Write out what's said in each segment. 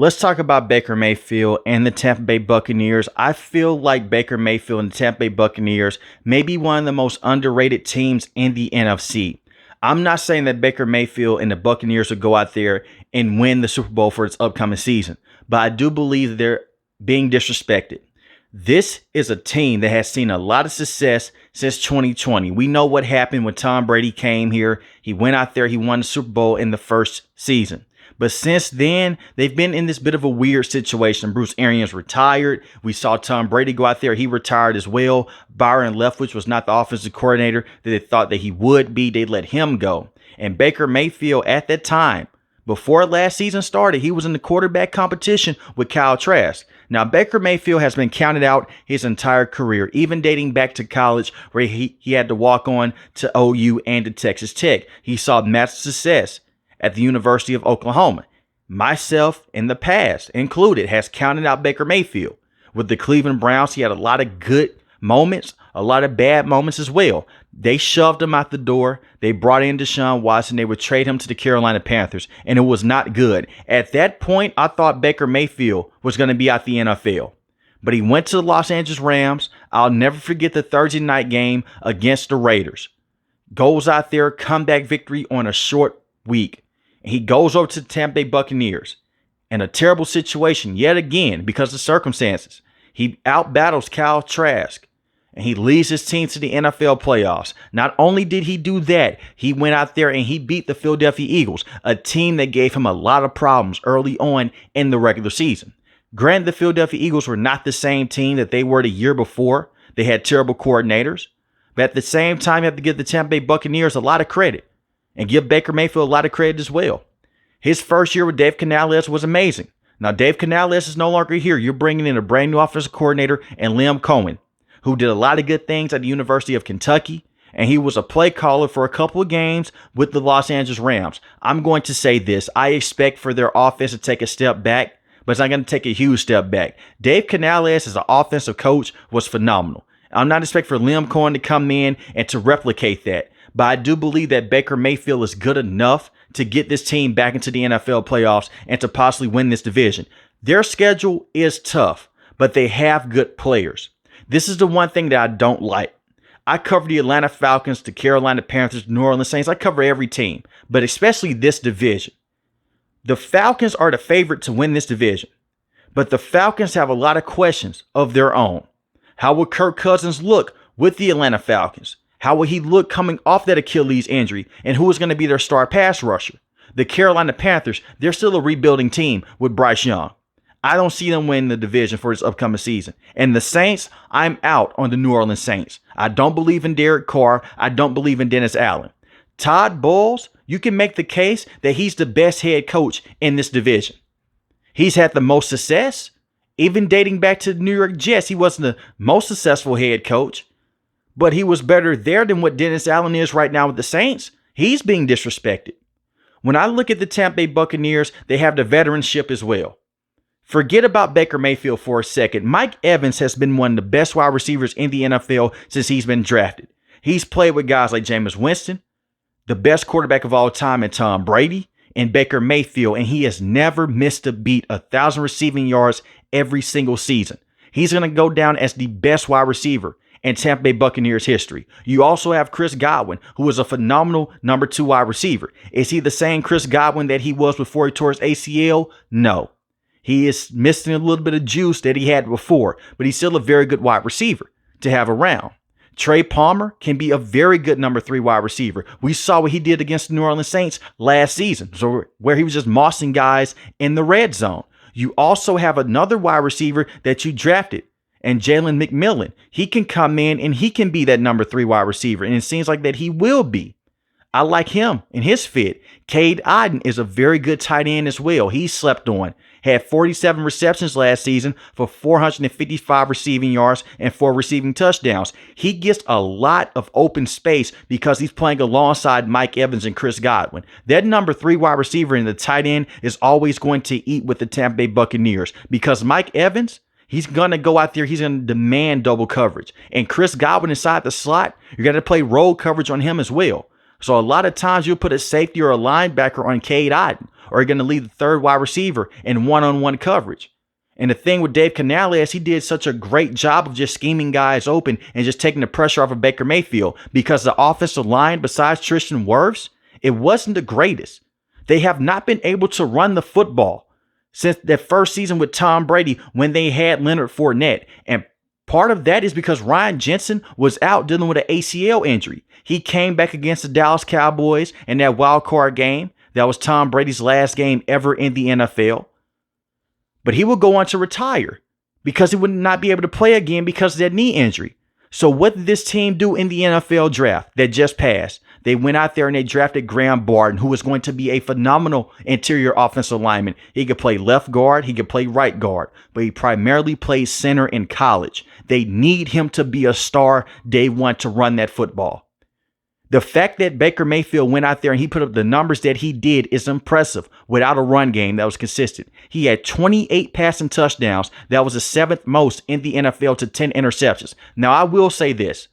Let's talk about Baker Mayfield and the Tampa Bay Buccaneers. I feel like Baker Mayfield and the Tampa Bay Buccaneers may be one of the most underrated teams in the NFC. I'm not saying that Baker Mayfield and the Buccaneers will go out there and win the Super Bowl for its upcoming season, but I do believe they're being disrespected. This is a team that has seen a lot of success since 2020. We know what happened when Tom Brady came here. He went out there, he won the Super Bowl in the first season. But since then, they've been in this bit of a weird situation. Bruce Arians retired. We saw Tom Brady go out there. He retired as well. Byron Leftwich was not the offensive coordinator that they thought that he would be. They let him go. And Baker Mayfield at that time, before last season started, he was in the quarterback competition with Kyle Trask. Now, Baker Mayfield has been counted out his entire career, even dating back to college where he had to walk on to OU and to Texas Tech. He saw massive success at the University of Oklahoma. Myself, in the past included, has counted out Baker Mayfield. With the Cleveland Browns, he had a lot of good moments, a lot of bad moments as well. They shoved him out the door. They brought in Deshaun Watson. They would trade him to the Carolina Panthers, and it was not good. At that point, I thought Baker Mayfield was going to be out the NFL. But he went to the Los Angeles Rams. I'll never forget the Thursday night game against the Raiders. Goes out there, comeback victory on a short week. He goes over to the Tampa Bay Buccaneers in a terrible situation yet again because of circumstances. He outbattles Kyle Trask and he leads his team to the NFL playoffs. Not only did he do that, he went out there and he beat the Philadelphia Eagles, a team that gave him a lot of problems early on in the regular season. Granted, the Philadelphia Eagles were not the same team that they were the year before. They had terrible coordinators. But at the same time, you have to give the Tampa Bay Buccaneers a lot of credit. And give Baker Mayfield a lot of credit as well. His first year with Dave Canales was amazing. Now, Dave Canales is no longer here. You're bringing in a brand new offensive coordinator and Liam Cohen, who did a lot of good things at the University of Kentucky. And he was a play caller for a couple of games with the Los Angeles Rams. I'm going to say this. I expect for their offense to take a step back, but it's not going to take a huge step back. Dave Canales as an offensive coach was phenomenal. I'm not expecting for Liam Cohen to come in and to replicate that. But I do believe that Baker Mayfield is good enough to get this team back into the NFL playoffs and to possibly win this division. Their schedule is tough, but they have good players. This is the one thing that I don't like. I cover the Atlanta Falcons, the Carolina Panthers, New Orleans Saints. I cover every team, but especially this division. The Falcons are the favorite to win this division, but the Falcons have a lot of questions of their own. How will Kirk Cousins look with the Atlanta Falcons? How will he look coming off that Achilles injury? And who is going to be their star pass rusher? The Carolina Panthers, they're still a rebuilding team with Bryce Young. I don't see them win the division for this upcoming season. And the Saints, I'm out on the New Orleans Saints. I don't believe in Derek Carr. I don't believe in Dennis Allen. Todd Bowles, you can make the case that he's the best head coach in this division. He's had the most success. Even dating back to the New York Jets, he wasn't the most successful head coach. But he was better there than what Dennis Allen is right now with the Saints. He's being disrespected. When I look at the Tampa Bay Buccaneers, they have the veteranship as well. Forget about Baker Mayfield for a second. Mike Evans has been one of the best wide receivers in the NFL since he's been drafted. He's played with guys like Jameis Winston, the best quarterback of all time in Tom Brady, and Baker Mayfield, and he has never missed a beat, 1,000 receiving yards every single season. He's going to go down as the best wide receiver in Tampa Bay Buccaneers history. You also have Chris Godwin, who is a phenomenal number 2 wide receiver. Is he the same Chris Godwin that he was before he tore his ACL? No. He is missing a little bit of juice that he had before, but he's still a very good wide receiver to have around. Trey Palmer can be a very good number 3 wide receiver. We saw what he did against the New Orleans Saints last season, so where he was just mossing guys in the red zone. You also have another wide receiver that you drafted, and Jalen McMillan. He can come in and he can be that number 3 wide receiver. And it seems like that he will be. I like him and his fit. Cade Otton is a very good tight end as well. He slept on. Had 47 receptions last season for 455 receiving yards and 4 receiving touchdowns. He gets a lot of open space because he's playing alongside Mike Evans and Chris Godwin. That number 3 wide receiver in the tight end is always going to eat with the Tampa Bay Buccaneers because Mike Evans, he's going to go out there. He's going to demand double coverage. And Chris Godwin inside the slot, you're going to play roll coverage on him as well. So a lot of times you'll put a safety or a linebacker on Cade Otton, or you're going to leave the third wide receiver in one-on-one coverage. And the thing with Dave Canales, he did such a great job of just scheming guys open and just taking the pressure off of Baker Mayfield, because the offensive line, besides Tristan Wirfs, it wasn't the greatest. They have not been able to run the football since that first season with Tom Brady when they had Leonard Fournette. And part of that is because Ryan Jensen was out dealing with an ACL injury. He came back against the Dallas Cowboys in that wild card game. That was Tom Brady's last game ever in the NFL. But he will go on to retire because he would not be able to play again because of that knee injury. So what did this team do in the NFL draft that just passed? They went out there and they drafted Graham Barton, who was going to be a phenomenal interior offensive lineman. He could play left guard, he could play right guard, but he primarily plays center in college. They need him to be a star day one to run that football. The fact that Baker Mayfield went out there and he put up the numbers that he did is impressive without a run game that was consistent. He had 28 passing touchdowns. That was the 7th most in the NFL to 10 interceptions. Now, I will say this.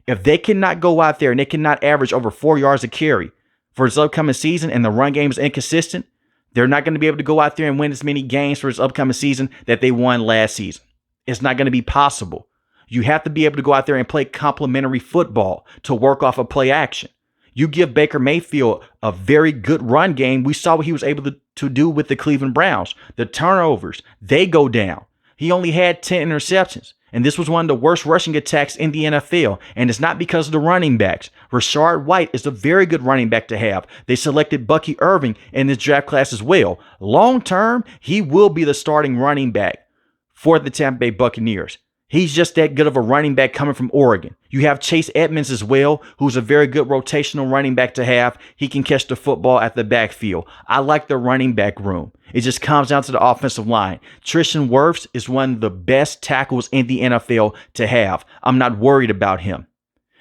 If they cannot go out there and they cannot average over 4 yards a carry for this upcoming season and the run game is inconsistent, they're not going to be able to go out there and win as many games for this upcoming season that they won last season. It's not going to be possible. You have to be able to go out there and play complementary football to work off of play action. You give Baker Mayfield a very good run game. We saw what he was able to do with the Cleveland Browns. The turnovers, they go down. He only had 10 interceptions. And this was one of the worst rushing attacks in the NFL. And it's not because of the running backs. Rashard White is a very good running back to have. They selected Bucky Irving in this draft class as well. Long term, he will be the starting running back for the Tampa Bay Buccaneers. He's just that good of a running back coming from Oregon. You have Chase Edmonds as well, who's a very good rotational running back to have. He can catch the football at the backfield. I like the running back room. It just comes down to the offensive line. Tristan Wirfs is one of the best tackles in the NFL to have. I'm not worried about him.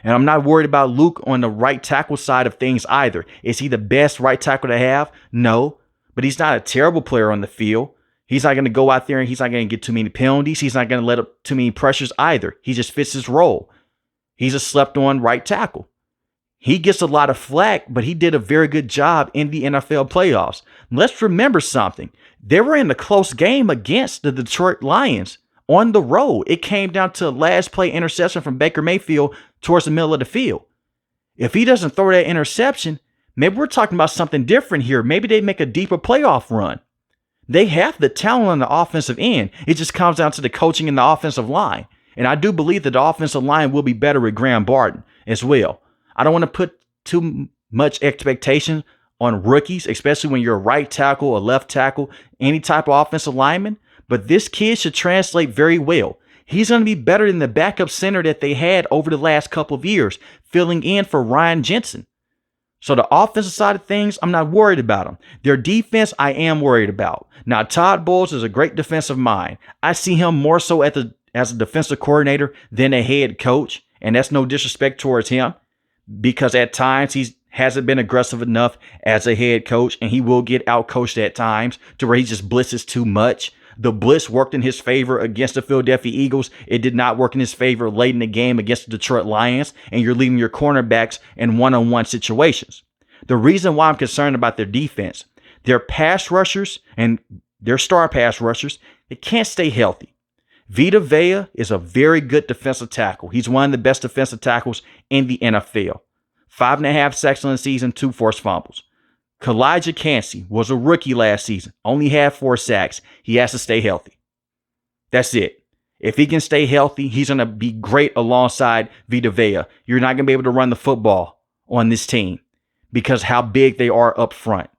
And I'm not worried about Luke on the right tackle side of things either. Is he the best right tackle to have? No, but he's not a terrible player on the field. He's not going to go out there and he's not going to get too many penalties. He's not going to let up too many pressures either. He just fits his role. He's a slept-on right tackle. He gets a lot of flack, but he did a very good job in the NFL playoffs. Let's remember something. They were in a close game against the Detroit Lions on the road. It came down to a last play interception from Baker Mayfield towards the middle of the field. If he doesn't throw that interception, maybe we're talking about something different here. Maybe they make a deeper playoff run. They have the talent on the offensive end. It just comes down to the coaching in the offensive line. And I do believe that the offensive line will be better with Graham Barton as well. I don't want to put too much expectation on rookies, especially when you're a right tackle, a left tackle, any type of offensive lineman. But this kid should translate very well. He's going to be better than the backup center that they had over the last couple of years, filling in for Ryan Jensen. So the offensive side of things, I'm not worried about them. Their defense, I am worried about. Now, Todd Bowles is a great defensive mind. I see him more so as a defensive coordinator than a head coach. And that's no disrespect towards him, because at times he hasn't been aggressive enough as a head coach, and he will get outcoached at times to where he just blitzes too much. The blitz worked in his favor against the Philadelphia Eagles. It did not work in his favor late in the game against the Detroit Lions, and you're leaving your cornerbacks in one-on-one situations. The reason why I'm concerned about their defense, their pass rushers and their star pass rushers, they can't stay healthy. Vita Vea is a very good defensive tackle. He's one of the best defensive tackles in the NFL. 5.5 sacks on the season, 2 forced fumbles. Kalijah Cansey was a rookie last season, only had 4 sacks. He has to stay healthy. That's it. If he can stay healthy, he's going to be great alongside Vita Vea. You're not going to be able to run the football on this team because how big they are up front.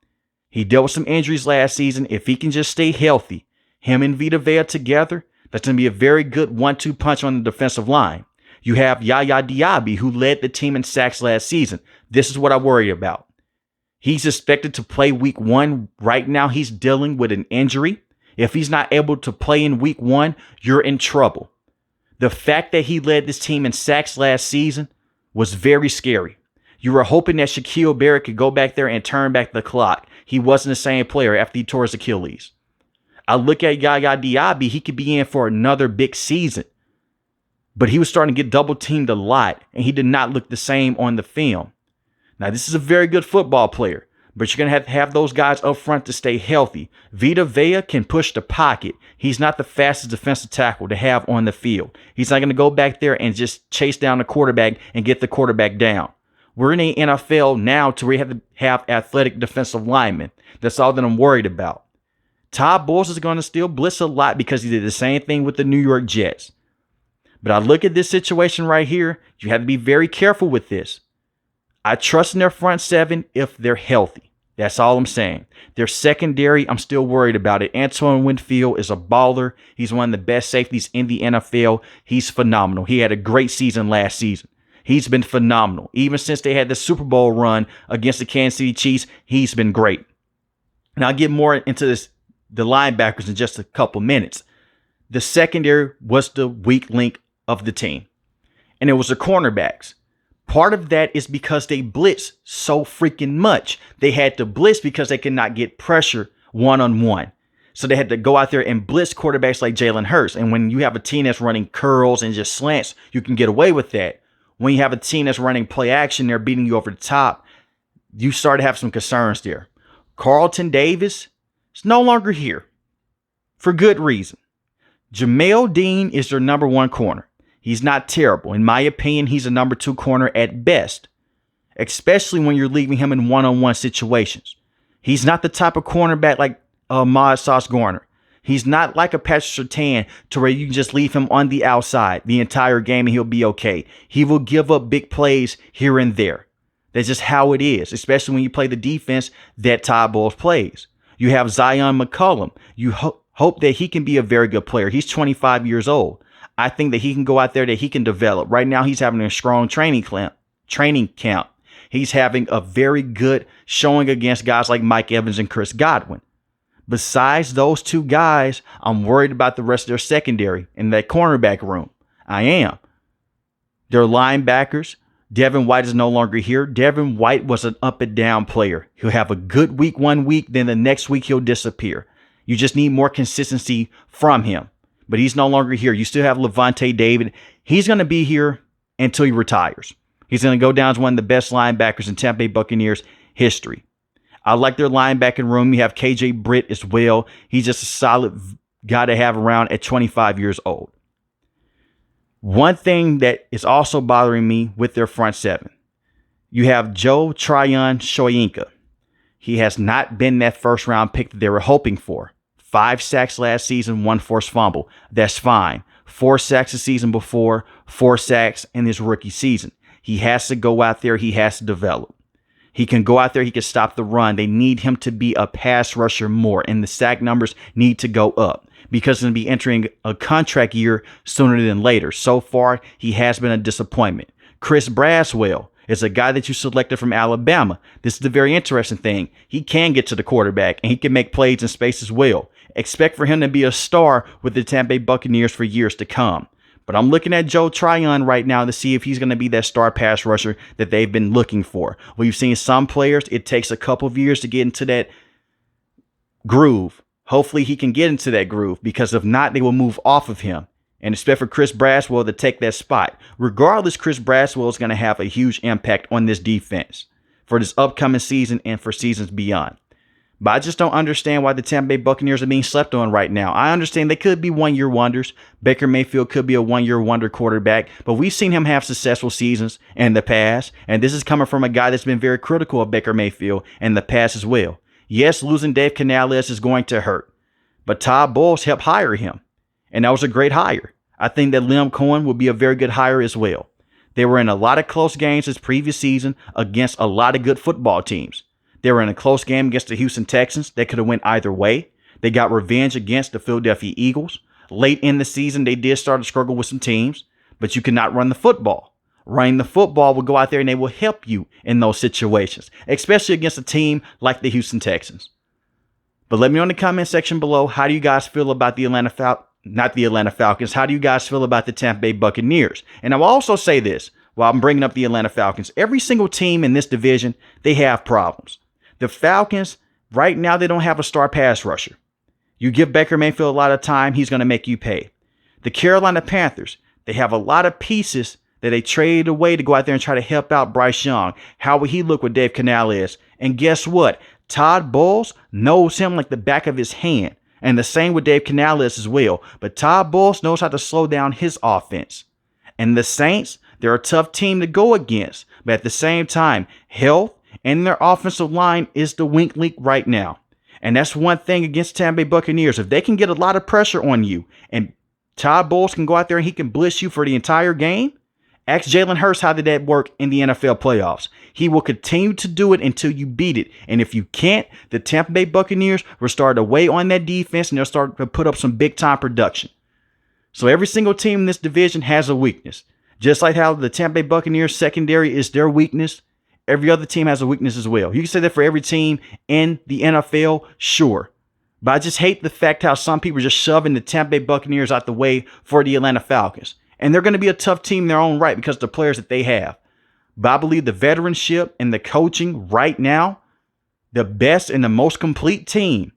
He dealt with some injuries last season. If he can just stay healthy, him and Vita Vea together, that's going to be a very good 1-2 punch on the defensive line. You have Yaya Diaby, who led the team in sacks last season. This is what I worry about. He's expected to play week 1. Right now, he's dealing with an injury. If he's not able to play in week 1, you're in trouble. The fact that he led this team in sacks last season was very scary. You were hoping that Shaquille Barrett could go back there and turn back the clock. He wasn't the same player after he tore his Achilles. I look at Yaya Diaby, he could be in for another big season. But he was starting to get double teamed a lot, and he did not look the same on the film. Now, this is a very good football player, but you're going to have those guys up front to stay healthy. Vita Vea can push the pocket. He's not the fastest defensive tackle to have on the field. He's not going to go back there and just chase down the quarterback and get the quarterback down. We're in the NFL now to where you have to have athletic defensive linemen. That's all that I'm worried about. Todd Bowles is going to still blitz a lot because he did the same thing with the New York Jets. But I look at this situation right here. You have to be very careful with this. I trust in their front seven if they're healthy. That's all I'm saying. Their secondary, I'm still worried about it. Antoine Winfield is a baller. He's one of the best safeties in the NFL. He's phenomenal. He had a great season last season. He's been phenomenal. Even since they had the Super Bowl run against the Kansas City Chiefs, he's been great. And I'll get more into the linebackers in just a couple minutes. The secondary was the weak link of the team, and it was the cornerbacks. Part of that is because they blitz so freaking much. They had to blitz because they could not get pressure one-on-one. So they had to go out there and blitz quarterbacks like Jalen Hurts. And when you have a team that's running curls and just slants, you can get away with that. When you have a team that's running play action, they're beating you over the top, you start to have some concerns there. Carlton Davis is no longer here for good reason. Jamel Dean is their number one corner. He's not terrible. In my opinion, he's a number two corner at best, especially when you're leaving him in one-on-one situations. He's not the type of cornerback like Ahmad Sauce Gardner. He's not like a Patrick Surtain to where you can just leave him on the outside the entire game and he'll be okay. He will give up big plays here and there. That's just how it is, especially when you play the defense that Todd Bowles plays. You have Zion McCollum. You hope that he can be a very good player. He's 25 years old. I think that he can go out there, that he can develop. Right now, he's having a strong training camp. He's having a very good showing against guys like Mike Evans and Chris Godwin. Besides those two guys, I'm worried about the rest of their secondary in that cornerback room. I am. Their linebackers, Devin White is no longer here. Devin White was an up and down player. He'll have a good week one week, then the next week he'll disappear. You just need more consistency from him. But he's no longer here. You still have Levante David. He's going to be here until he retires. He's going to go down as one of the best linebackers in Tampa Bay Buccaneers history. I like their linebacking room. You have KJ Britt as well. He's just a solid guy to have around at 25 years old. One thing that is also bothering me with their front seven, you have Joe Tryon Shoyinka. He has not been that first round pick that they were hoping for. 5 sacks last season, 1 forced fumble. That's fine. 4 sacks the season before, 4 sacks in his rookie season. He has to go out there. He has to develop. He can go out there. He can stop the run. They need him to be a pass rusher more, and the sack numbers need to go up because he's going to be entering a contract year sooner than later. So far, he has been a disappointment. Chris Braswell is a guy that you selected from Alabama. This is the very interesting thing. He can get to the quarterback, and he can make plays in space as well. Expect for him to be a star with the Tampa Bay Buccaneers for years to come. But I'm looking at Joe Tryon right now to see if he's going to be that star pass rusher that they've been looking for. We've seen some players, it takes a couple of years to get into that groove. Hopefully he can get into that groove, because if not, they will move off of him. And expect for Chris Braswell to take that spot. Regardless, Chris Braswell is going to have a huge impact on this defense for this upcoming season and for seasons beyond. But I just don't understand why the Tampa Bay Buccaneers are being slept on right now. I understand they could be one-year wonders. Baker Mayfield could be a one-year wonder quarterback, but we've seen him have successful seasons in the past, and this is coming from a guy that's been very critical of Baker Mayfield in the past as well. Yes, losing Dave Canales is going to hurt, but Todd Bowles helped hire him, and that was a great hire. I think that Liam Cohen will be a very good hire as well. They were in a lot of close games this previous season against a lot of good football teams. They were in a close game against the Houston Texans. They could have went either way. They got revenge against the Philadelphia Eagles. Late in the season, they did start to struggle with some teams, but you could not run the football. Running the football will go out there and they will help you in those situations, especially against a team like the Houston Texans. But let me know in the comment section below, how do you guys feel about the not the Atlanta Falcons? How do you guys feel about the Tampa Bay Buccaneers? And I will also say this, while I'm bringing up the Atlanta Falcons, every single team in this division, they have problems. The Falcons, right now, they don't have a star pass rusher. You give Baker Mayfield a lot of time, he's going to make you pay. The Carolina Panthers, they have a lot of pieces that they traded away to go out there and try to help out Bryce Young. How would he look with Dave Canales And guess what? Todd Bowles knows him like the back of his hand. And the same with Dave Canales as well. But Todd Bowles knows how to slow down his offense. And the Saints, they're a tough team to go against. But at the same time, health and their offensive line is the weak link right now. And that's one thing against Tampa Bay Buccaneers. If they can get a lot of pressure on you and Todd Bowles can go out there and he can blitz you for the entire game, ask Jalen Hurts how did that work in the NFL playoffs. He will continue to do it until you beat it. And if you can't, the Tampa Bay Buccaneers will start to weigh on that defense and they'll start to put up some big-time production. So every single team in this division has a weakness. Just like how the Tampa Bay Buccaneers secondary is their weakness, every other team has a weakness as well. You can say that for every team in the NFL, sure. But I just hate the fact how some people are just shoving the Tampa Bay Buccaneers out the way for the Atlanta Falcons. And they're going to be a tough team in their own right because of the players that they have. But I believe the veteranship and the coaching right now, the best and the most complete team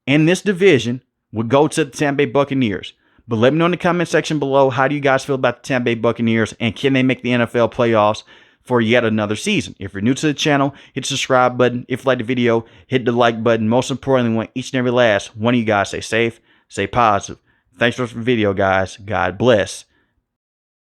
in this division would go to the Tampa Bay Buccaneers. But let me know in the comment section below, how do you guys feel about the Tampa Bay Buccaneers and can they make the NFL playoffs for yet another season? If you're new to the channel, hit the subscribe button. If you like the video, hit the like button. Most importantly, we want each and every last one of you guys stay safe, stay positive. Thanks for the video, guys. God bless.